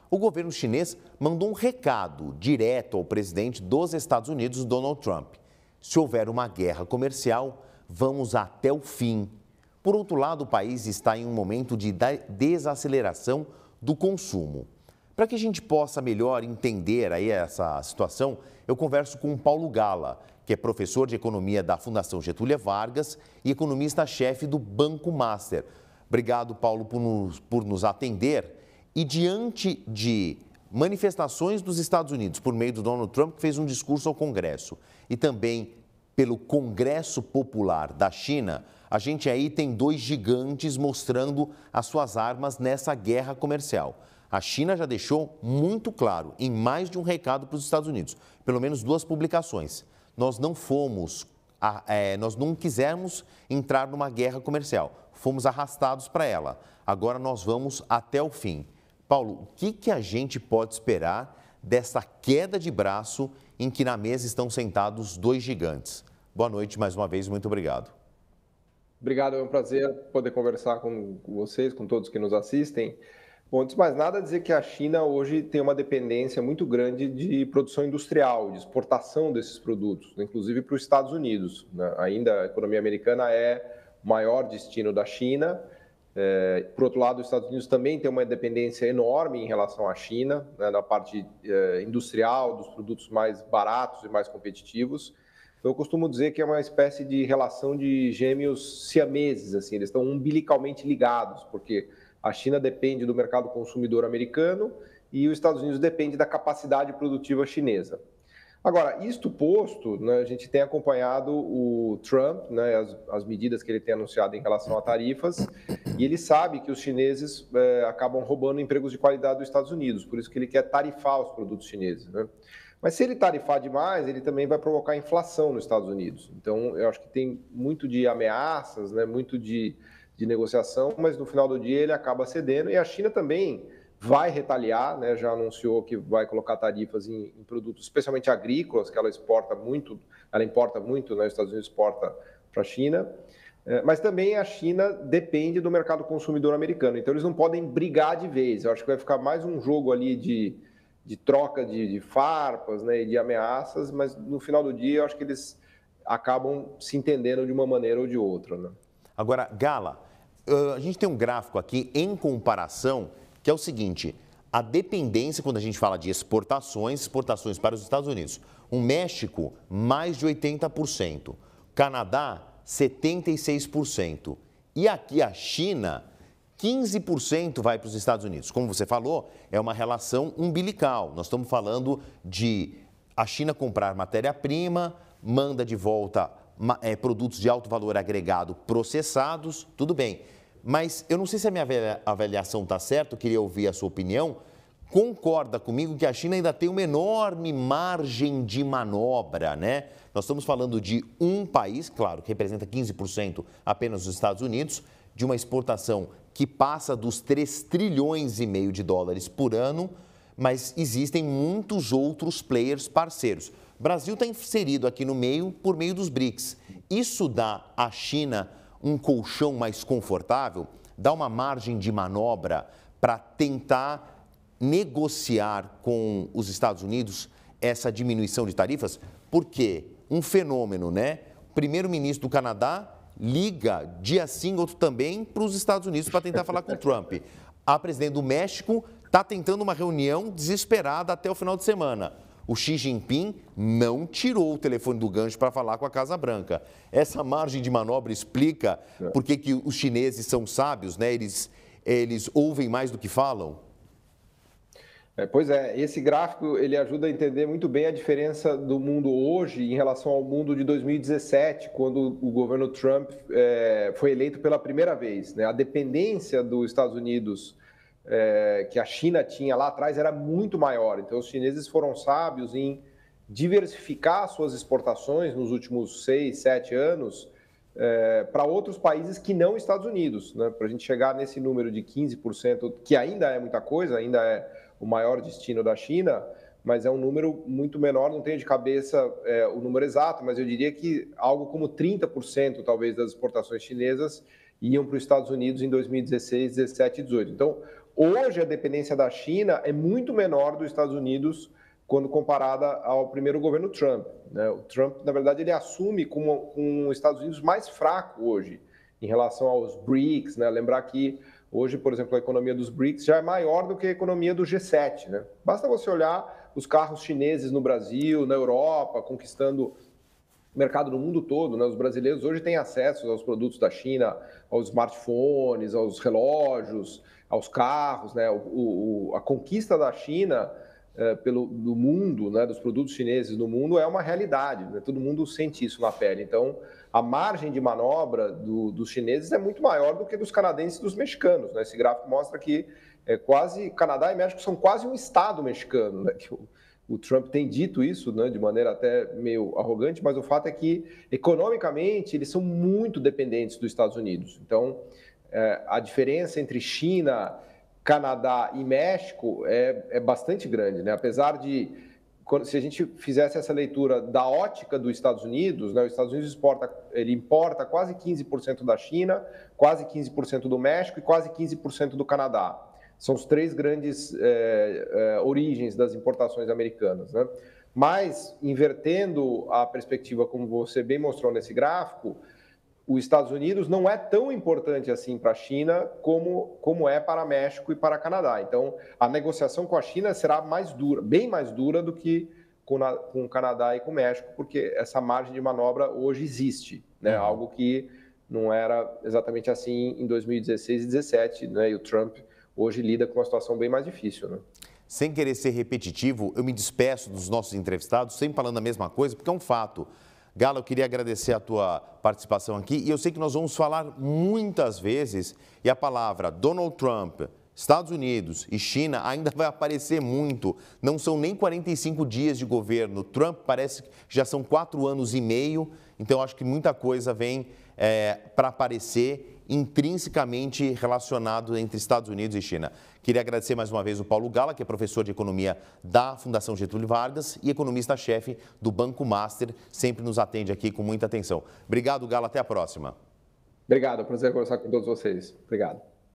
o governo chinês mandou um recado direto ao presidente dos Estados Unidos, Donald Trump. Se houver uma guerra comercial, vamos até o fim. Por outro lado, o país está em um momento de desaceleração do consumo. Para que a gente possa melhor entender aí essa situação, eu converso com o Paulo Gala, que é professor de economia da Fundação Getúlio Vargas e economista-chefe do Banco Master. Obrigado, Paulo, por nos atender. E diante de manifestações dos Estados Unidos por meio do Donald Trump, que fez um discurso ao Congresso, e também pelo Congresso Popular da China, a gente aí tem dois gigantes mostrando as suas armas nessa guerra comercial. A China já deixou muito claro, em mais de um recado para os Estados Unidos, pelo menos duas publicações. Nós não quisemos entrar numa guerra comercial, fomos arrastados para ela. Agora nós vamos até o fim. Paulo, o que a gente pode esperar dessa queda de braço em que na mesa estão sentados dois gigantes? Boa noite mais uma vez, muito obrigado. Obrigado, é um prazer poder conversar com vocês, com todos que nos assistem. Bom, antes de mais nada, dizer que a China hoje tem uma dependência muito grande de produção industrial, de exportação desses produtos, inclusive para os Estados Unidos, né? Ainda a economia americana é o maior destino da China. Por outro lado, os Estados Unidos também tem uma dependência enorme em relação à China, né, na parte industrial, dos produtos mais baratos e mais competitivos. Então, eu costumo dizer que é uma espécie de relação de gêmeos siameses, assim, eles estão umbilicalmente ligados, porque a China depende do mercado consumidor americano e os Estados Unidos depende da capacidade produtiva chinesa. Agora, isto posto, né, a gente tem acompanhado o Trump, né, as medidas que ele tem anunciado em relação a tarifas, e ele sabe que os chineses acabam roubando empregos de qualidade dos Estados Unidos, por isso que ele quer tarifar os produtos chineses, né? Mas se ele tarifar demais, ele também vai provocar inflação nos Estados Unidos. Então, eu acho que tem muito de ameaças, né, muito de negociação, mas no final do dia ele acaba cedendo. E a China também vai retaliar, né, já anunciou que vai colocar tarifas em produtos, especialmente agrícolas, que ela importa muito, né, os Estados Unidos exporta para a China. Mas também a China depende do mercado consumidor americano, então eles não podem brigar de vez. Eu acho que vai ficar mais um jogo ali de troca de farpas, né, e de ameaças, mas no final do dia eu acho que eles acabam se entendendo de uma maneira ou de outra, né? Agora, Gala, a gente tem um gráfico aqui em comparação, que é o seguinte: a dependência, quando a gente fala de exportações para os Estados Unidos. O México, mais de 80%. Canadá, 76%. E aqui a China, 15% vai para os Estados Unidos. Como você falou, é uma relação umbilical. Nós estamos falando de a China comprar matéria-prima, manda de volta produtos de alto valor agregado processados, tudo bem. Mas eu não sei se a minha avaliação está certa, eu queria ouvir a sua opinião. Concorda comigo que a China ainda tem uma enorme margem de manobra, né? Nós estamos falando de um país, claro, que representa 15% apenas os Estados Unidos, de uma exportação que passa dos 3 trilhões e meio de dólares por ano, mas existem muitos outros players parceiros. O Brasil está inserido aqui no meio por meio dos BRICS. Isso dá à China um colchão mais confortável, dá uma margem de manobra para tentar negociar com os Estados Unidos essa diminuição de tarifas? Porque um fenômeno, né? O primeiro-ministro do Canadá liga dia sim, outro também, para os Estados Unidos para tentar falar com o Trump. A presidente do México está tentando uma reunião desesperada até o final de semana. O Xi Jinping não tirou o telefone do gancho para falar com a Casa Branca. Essa margem de manobra explica por que os chineses são sábios, né? Eles ouvem mais do que falam? Pois é, esse gráfico ele ajuda a entender muito bem a diferença do mundo hoje em relação ao mundo de 2017, quando o governo Trump foi eleito pela primeira vez, né? A dependência dos Estados Unidos que a China tinha lá atrás era muito maior. Então, os chineses foram sábios em diversificar suas exportações nos últimos 6, 7 anos para outros países que não Estados Unidos, né? Para a gente chegar nesse número de 15%, que ainda é muita coisa, ainda é o maior destino da China, mas é um número muito menor, não tenho de cabeça o número exato, mas eu diria que algo como 30% talvez das exportações chinesas iam para os Estados Unidos em 2016, 17 e 18. Então, Hoje, a dependência da China é muito menor dos Estados Unidos quando comparada ao primeiro governo Trump, né? O Trump, na verdade, ele assume com os Estados Unidos mais fraco hoje em relação aos BRICS, né? Lembrar que hoje, por exemplo, a economia dos BRICS já é maior do que a economia do G7, né? Basta você olhar os carros chineses no Brasil, na Europa, conquistando mercado no mundo todo, né? Os brasileiros hoje têm acesso aos produtos da China, aos smartphones, aos relógios, aos carros, né? A conquista da China do mundo, né? Dos produtos chineses no mundo é uma realidade, né? Todo mundo sente isso na pele. Então, a margem de manobra dos chineses é muito maior do que dos canadenses e dos mexicanos, né? Esse gráfico mostra que Canadá e México são quase um estado mexicano, né? Que o Trump tem dito isso, né, de maneira até meio arrogante, mas o fato é que, economicamente, eles são muito dependentes dos Estados Unidos. Então, a diferença entre China, Canadá e México é bastante grande, né? Apesar de, se a gente fizesse essa leitura da ótica dos Estados Unidos, né, os Estados Unidos importa quase 15% da China, quase 15% do México e quase 15% do Canadá. São os três grandes origens das importações americanas, né? Mas, invertendo a perspectiva, como você bem mostrou nesse gráfico, os Estados Unidos não é tão importante assim para a China como é para México e para Canadá. Então, a negociação com a China será mais dura, bem mais dura do que com o Canadá e com o México, porque essa margem de manobra hoje existe, né? Algo que não era exatamente assim em 2016 e 2017, né? E o Trump hoje lida com uma situação bem mais difícil, né? Sem querer ser repetitivo, eu me despeço dos nossos entrevistados, sempre falando a mesma coisa, porque é um fato. Gala, eu queria agradecer a tua participação aqui e eu sei que nós vamos falar muitas vezes e a palavra Donald Trump, Estados Unidos e China ainda vai aparecer muito. Não são nem 45 dias de governo. Trump parece que já são 4 anos e meio, então acho que muita coisa vem para aparecer intrinsecamente relacionado entre Estados Unidos e China. Queria agradecer mais uma vez o Paulo Gala, que é professor de economia da Fundação Getúlio Vargas e economista-chefe do Banco Master, sempre nos atende aqui com muita atenção. Obrigado, Gala, até a próxima. Obrigado, é um prazer conversar com todos vocês. Obrigado.